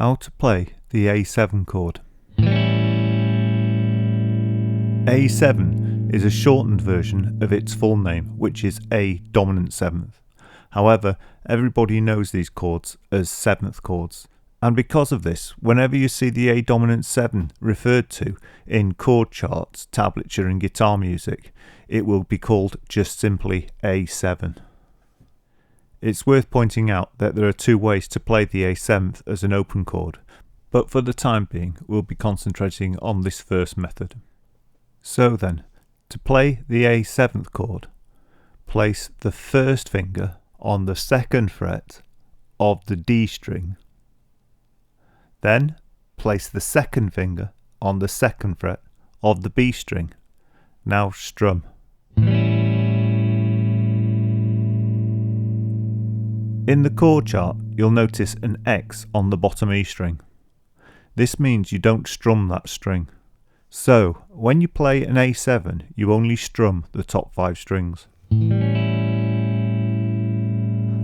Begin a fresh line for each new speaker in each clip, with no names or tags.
How to play the A7 chord. A7 is a shortened version of its full name, which is A dominant 7th. However, everybody knows these chords as 7th chords, and because of this, whenever you see the A dominant 7 referred to in chord charts, tablature and guitar music, it will be called just simply A7. It's worth pointing out that there are two ways to play the A7th as an open chord, but for the time being we'll be concentrating on this first method. So then, to play the A7th chord, place the first finger on the 2nd fret of the D string. Then place the 2nd finger on the 2nd fret of the B string. Now strum. In the chord chart, you'll notice an X on the bottom E string. This means you don't strum that string. So, when you play an A7, you only strum the top 5 strings.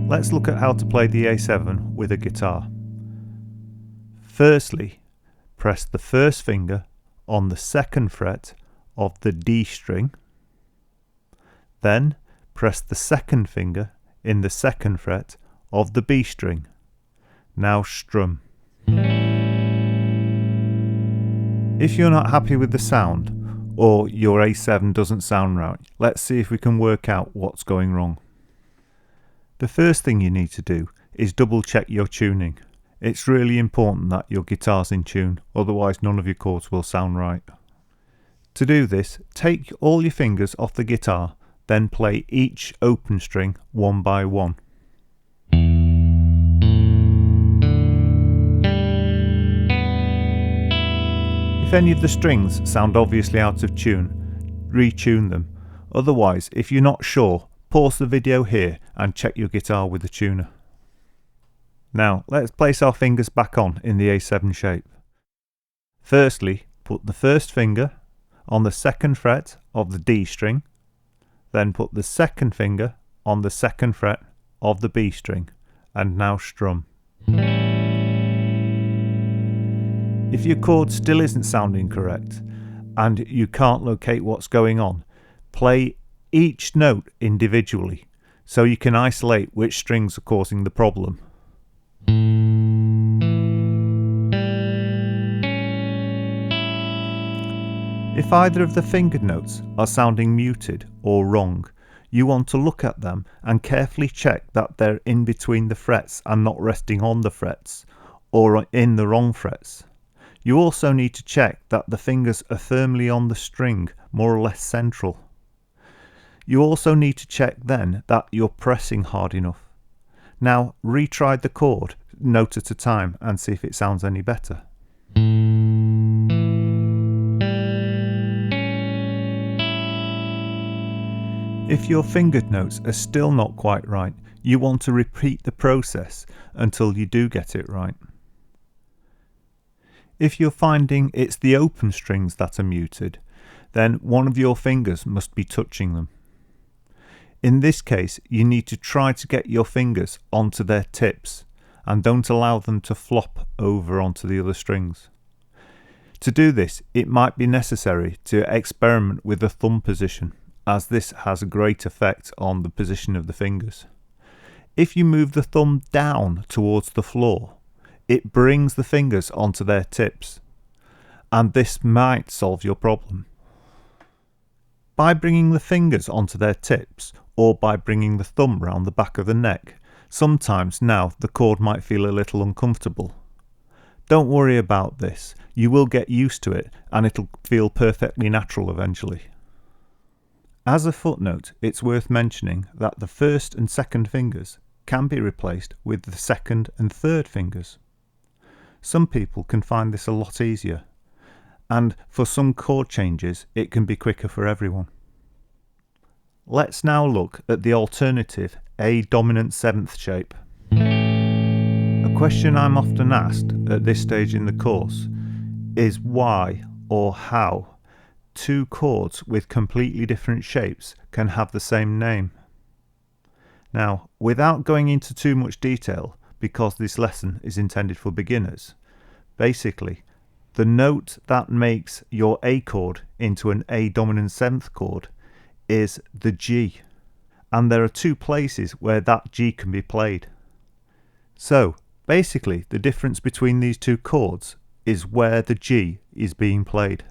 Let's look at how to play the A7 with a guitar. Firstly, press the first finger on the 2nd fret of the D string. Then, press the 2nd finger in the 2nd fret of the B string. Now strum. If you're not happy with the sound, or your A7 doesn't sound right, let's see if we can work out what's going wrong. The first thing you need to do is double check your tuning. It's really important that your guitar's in tune, otherwise none of your chords will sound right. To do this, take all your fingers off the guitar, then play each open string one by one. If any of the strings sound obviously out of tune, retune them. Otherwise, if you're not sure, pause the video here and check your guitar with the tuner. Now, let's place our fingers back on in the A7 shape. Firstly, put the first finger on the 2nd fret of the D string, then put the 2nd finger on the 2nd fret of the B string, and now strum. If your chord still isn't sounding correct and you can't locate what's going on, play each note individually so you can isolate which strings are causing the problem. If either of the fingered notes are sounding muted or wrong, you want to look at them and carefully check that they're in between the frets and not resting on the frets or in the wrong frets. You also need to check that the fingers are firmly on the string, more or less central. You also need to check then that you're pressing hard enough. Now retry the chord, note at a time, and see if it sounds any better. If your fingered notes are still not quite right, you want to repeat the process until you do get it right. If you're finding it's the open strings that are muted, then one of your fingers must be touching them. In this case, you need to try to get your fingers onto their tips and don't allow them to flop over onto the other strings. To do this, it might be necessary to experiment with the thumb position, as this has a great effect on the position of the fingers. If you move the thumb down towards the floor, it brings the fingers onto their tips, and this might solve your problem. By bringing the fingers onto their tips, or by bringing the thumb round the back of the neck, sometimes now the chord might feel a little uncomfortable. Don't worry about this, you will get used to it and it'll feel perfectly natural eventually. As a footnote, it's worth mentioning that the 1st and 2nd fingers can be replaced with the 2nd and 3rd fingers. Some people can find this a lot easier, and for some chord changes it can be quicker for everyone. Let's now look at the alternative A dominant 7th shape. A question I'm often asked at this stage in the course is why or how two chords with completely different shapes can have the same name. Now, without going into too much detail, because this lesson is intended for beginners, Basically, the note that makes your A chord into an A dominant 7th chord is the G, and there are two places where that G can be played. So basically the difference between these two chords is where the G is being played.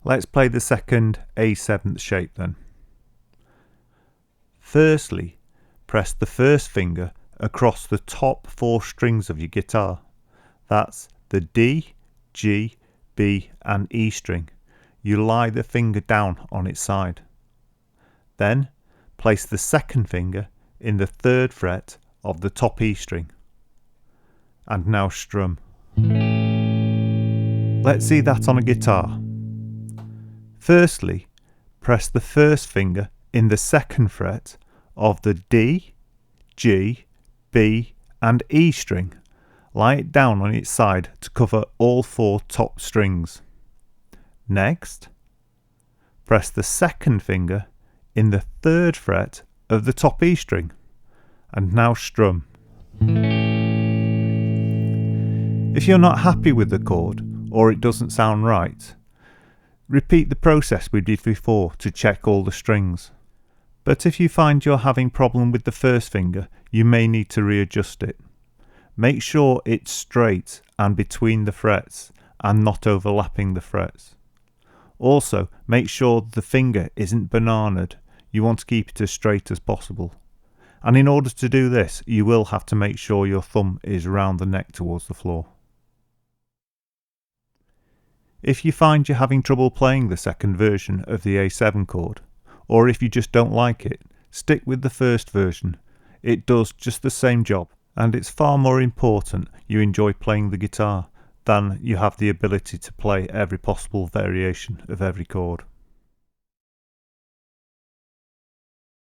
Let's play the second A7th shape then. Firstly, press the first finger across the top 4 strings of your guitar. That's the D, G, B and E string. You lie the finger down on its side. Then place the second finger in the 3rd fret of the top E string. And now strum. Let's see that on a guitar. Firstly, press the first finger in the 2nd fret of the D, G, B and E string. Lie it down on its side to cover all 4 top strings. Next, press the 2nd finger in the 3rd fret of the top E string, and now strum. If you're not happy with the chord or it doesn't sound right, repeat the process we did before to check all the strings. But if you find you're having problem with the first finger, you may need to readjust it. Make sure it's straight and between the frets and not overlapping the frets. Also, make sure the finger isn't bananaed. You want to keep it as straight as possible. And in order to do this, you will have to make sure your thumb is round the neck towards the floor. If you find you're having trouble playing the second version of the A7 chord, or if you just don't like it, stick with the first version. It does just the same job, and it's far more important you enjoy playing the guitar than you have the ability to play every possible variation of every chord.